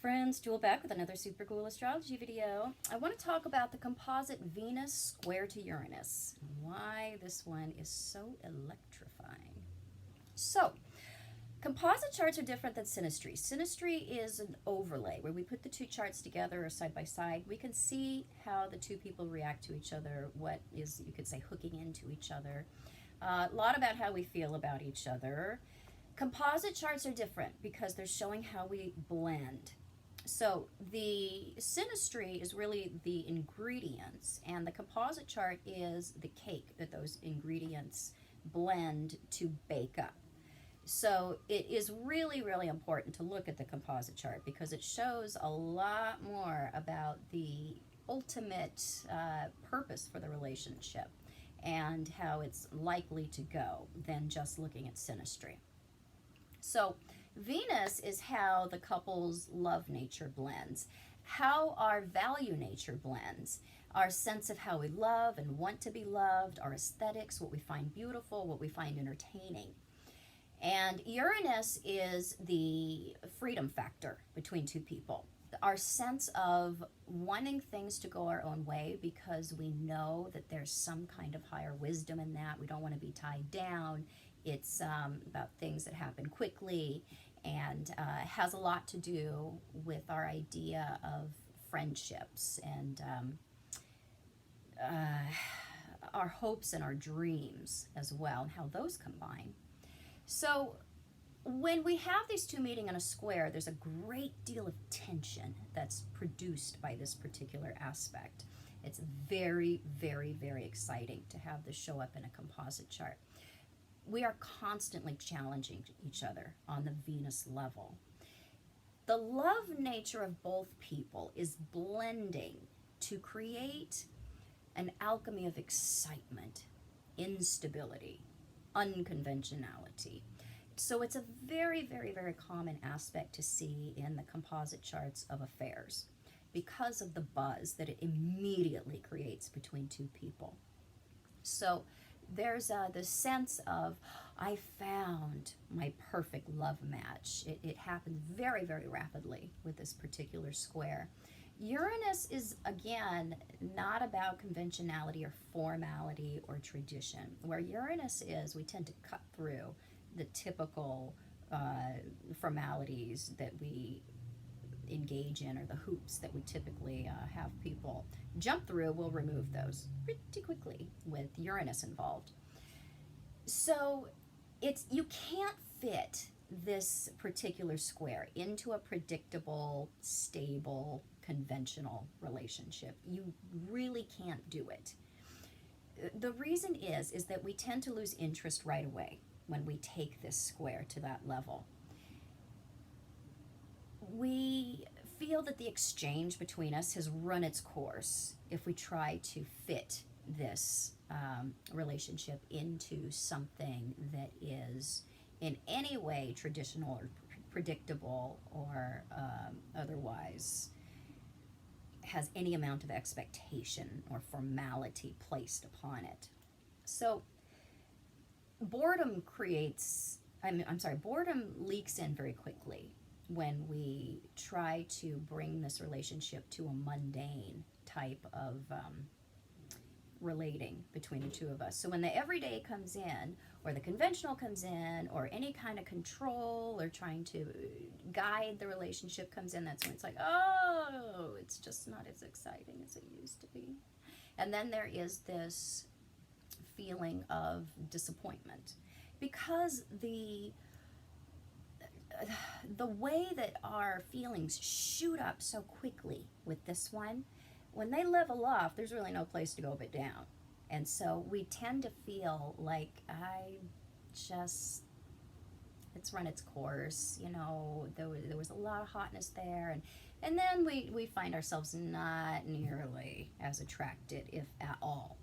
friends, Jewel back with another super cool astrology video. I want to talk about the composite Venus square to Uranus and why this one is so electrifying. So, composite charts are different than synastry. Synastry is an overlay where we put the two charts together or side by side. We can see how the two people react to each other, what is, you could say, hooking into each other. A lot about how we feel about each other. Composite charts are different because they're showing how we blend. So the synastry is really the ingredients, and the composite chart is the cake that those ingredients blend to bake up. So it is really, really important to look at the composite chart because it shows a lot more about the ultimate purpose for the relationship and how it's likely to go than just looking at synastry. So Venus is how the couple's love nature blends, how our value nature blends, our sense of how we love and want to be loved, our aesthetics, what we find beautiful, what we find entertaining. And Uranus is the freedom factor between two people. Our sense of wanting things to go our own way because we know that there's some kind of higher wisdom in that. We don't want to be tied down. It's about things that happen quickly and has a lot to do with our idea of friendships and our hopes and our dreams as well, and how those combine. So when we have these two meeting in a square, there's a great deal of tension that's produced by this particular aspect. It's very, very, very exciting to have this show up in a composite chart. We are constantly challenging each other on the Venus level. The love nature of both people is blending to create an alchemy of excitement, instability, unconventionality. So it's a very, very, very common aspect to see in the composite charts of affairs because of the buzz that it immediately creates between two people. So there's the sense of, I found my perfect love match. It happens very, very rapidly with this particular square. Uranus is, again, not about conventionality or formality or tradition. Where Uranus is, we tend to cut through the typical formalities that we engage in, or the hoops that we typically have people jump through. We'll remove those pretty quickly with Uranus involved. So you can't fit this particular square into a predictable, stable, conventional relationship. You really can't do it. The reason is that we tend to lose interest right away when we take this square to that level. We feel that the exchange between us has run its course if we try to fit this relationship into something that is in any way traditional or predictable or otherwise has any amount of expectation or formality placed upon it. So boredom leaks in very quickly when we try to bring this relationship to a mundane type of relating between the two of us. So when the everyday comes in, or the conventional comes in, or any kind of control or trying to guide the relationship comes in, that's when it's like, oh, it's just not as exciting as it used to be. And then there is this feeling of disappointment because the way that our feelings shoot up so quickly with this one, when they level off, there's really no place to go but down. And so we tend to feel like it's run its course, there was a lot of hotness there, and then we find ourselves not nearly as attracted, if at all,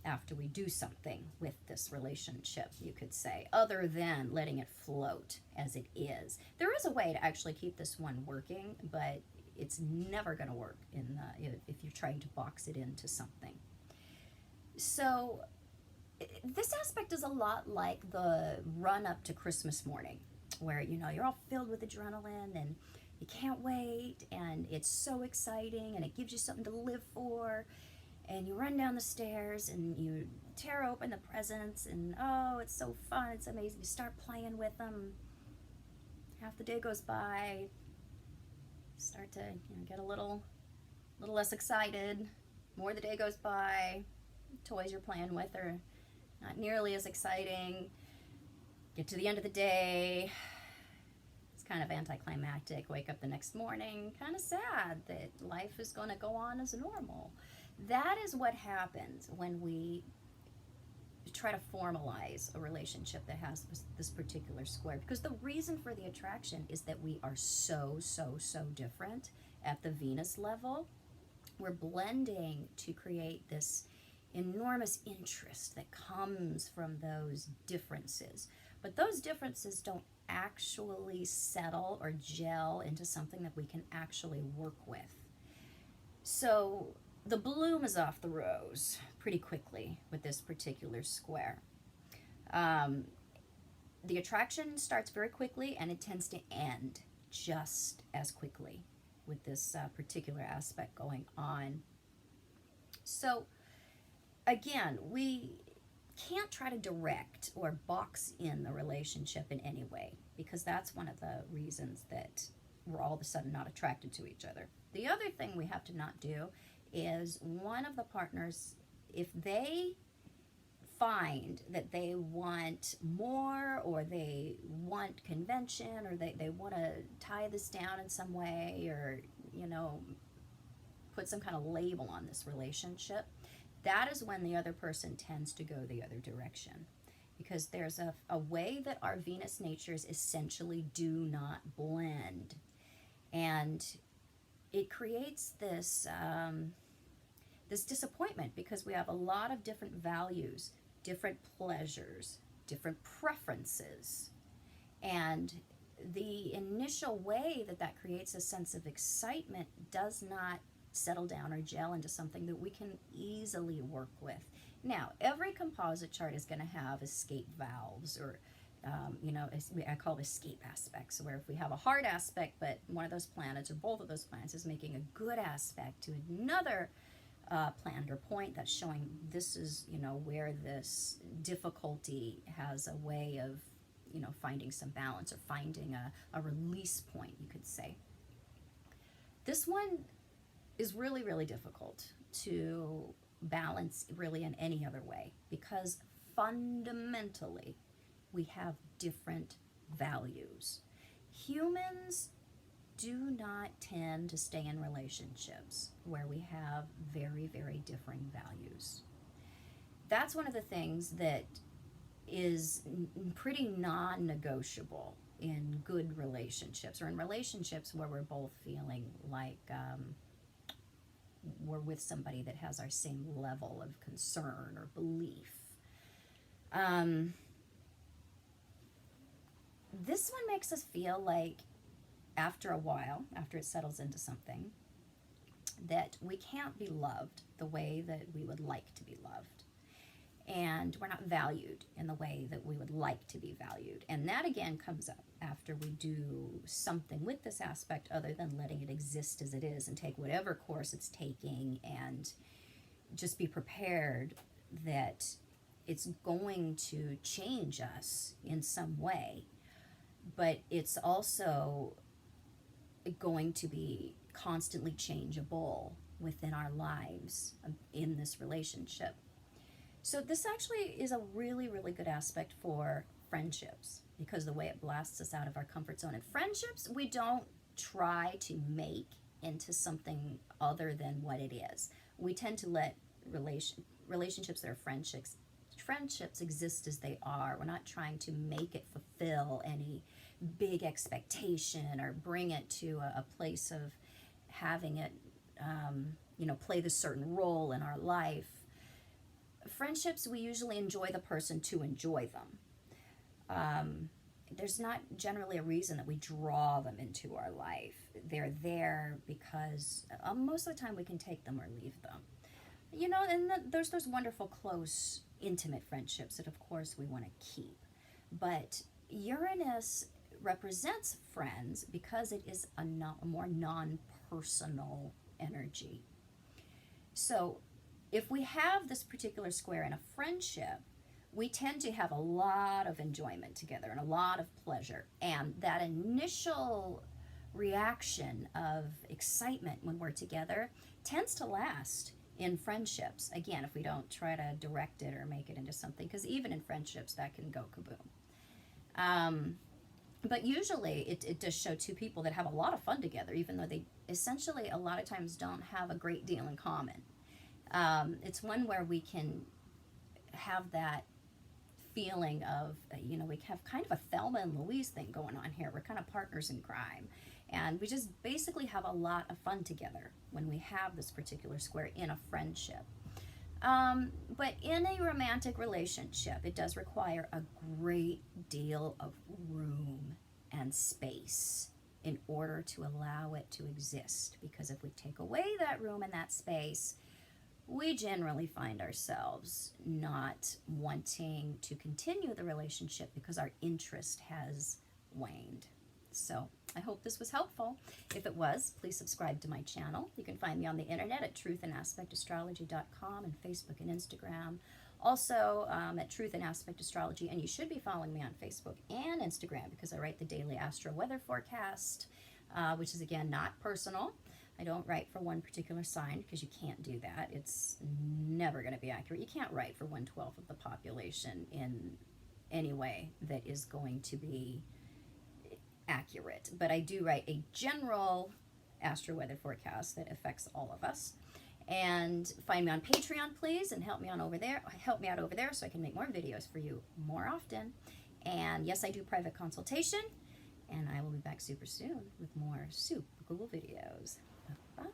after we do something with this relationship, you could say, other than letting it float as it is. There is a way to actually keep this one working, but it's never going to work if you're trying to box it into something. So this aspect is a lot like the run up to Christmas morning, where you're all filled with adrenaline and you can't wait, and it's so exciting, and it gives you something to live for, and you run down the stairs, and you tear open the presents, and oh, it's so fun, it's amazing. You start playing with them. Half the day goes by, start to get a little less excited. More the day goes by, toys you're playing with are not nearly as exciting. Get to the end of the day, it's kind of anticlimactic. Wake up the next morning, kind of sad that life is going to go on as normal. That is what happens when we try to formalize a relationship that has this particular square, because the reason for the attraction is that we are so different at the Venus level. We're blending to create this enormous interest that comes from those differences, but those differences don't actually settle or gel into something that we can actually work with. So the bloom is off the rose pretty quickly with this particular square. The attraction starts very quickly, and it tends to end just as quickly with this particular aspect going on. So again, we can't try to direct or box in the relationship in any way, because that's one of the reasons that we're all of a sudden not attracted to each other. The other thing we have to not do is one of the partners, if they find that they want more, or they want convention, or they want to tie this down in some way, or put some kind of label on this relationship, that is when the other person tends to go the other direction, because there's a way that our Venus natures essentially do not blend, and it creates this this disappointment, because we have a lot of different values, different pleasures, different preferences, and the initial way that creates a sense of excitement does not settle down or gel into something that we can easily work with. Now, every composite chart is going to have escape valves, or I call it escape aspects, where if we have a hard aspect, but one of those planets or both of those planets is making a good aspect to another planet or point, that's showing this is where this difficulty has a way of finding some balance, or finding a release point, you could say. This one is really difficult to balance really in any other way, because fundamentally we have different values. Humans do not tend to stay in relationships where we have very differing values. That's one of the things that is pretty non-negotiable in good relationships, or in relationships where we're both feeling like we're with somebody that has our same level of concern or belief. This one makes us feel like, after a while, after it settles into something, that we can't be loved the way that we would like to be loved. And we're not valued in the way that we would like to be valued. And that again comes up after we do something with this aspect other than letting it exist as it is and take whatever course it's taking, and just be prepared that it's going to change us in some way. But it's also going to be constantly changeable within our lives in this relationship. So this actually is a really good aspect for friendships, because the way it blasts us out of our comfort zone. In friendships, we don't try to make into something other than what it is. We tend to let relationships that are friendships exist as they are. We're not trying to make it fulfill any big expectation, or bring it to a place of having it play this certain role in our life. Friendships, we usually enjoy the person to enjoy them. There's not generally a reason that we draw them into our life. They're there because most of the time we can take them or leave them. And there's those wonderful, close, intimate friendships that of course we want to keep. But Uranus represents friends because it is a more non-personal energy. So if we have this particular square in a friendship, we tend to have a lot of enjoyment together and a lot of pleasure. And that initial reaction of excitement when we're together tends to last in friendships. Again, if we don't try to direct it or make it into something, because even in friendships that can go kaboom. But usually it does show two people that have a lot of fun together, even though they essentially a lot of times don't have a great deal in common. It's one where we can have that feeling of, we have kind of a Thelma and Louise thing going on here. We're kind of partners in crime. And we just basically have a lot of fun together when we have this particular square in a friendship. But in a romantic relationship, it does require a great deal of room and space in order to allow it to exist. Because if we take away that room and that space, we generally find ourselves not wanting to continue the relationship because our interest has waned. So I hope this was helpful. If it was, please subscribe to my channel. You can find me on the internet at truthandaspectastrology.com and Facebook and Instagram. Also at Truth and Aspect Astrology, and you should be following me on Facebook and Instagram because I write the daily astro weather forecast, which is again not personal. I don't write for one particular sign because you can't do that. It's never going to be accurate. You can't write for 1/12 of the population in any way that is going to be accurate. But I do write a general astro weather forecast that affects all of us. And find me on Patreon, please, and help me out over there so I can make more videos for you more often. And yes, I do private consultation, and I will be back super soon with more super cool videos. Bye.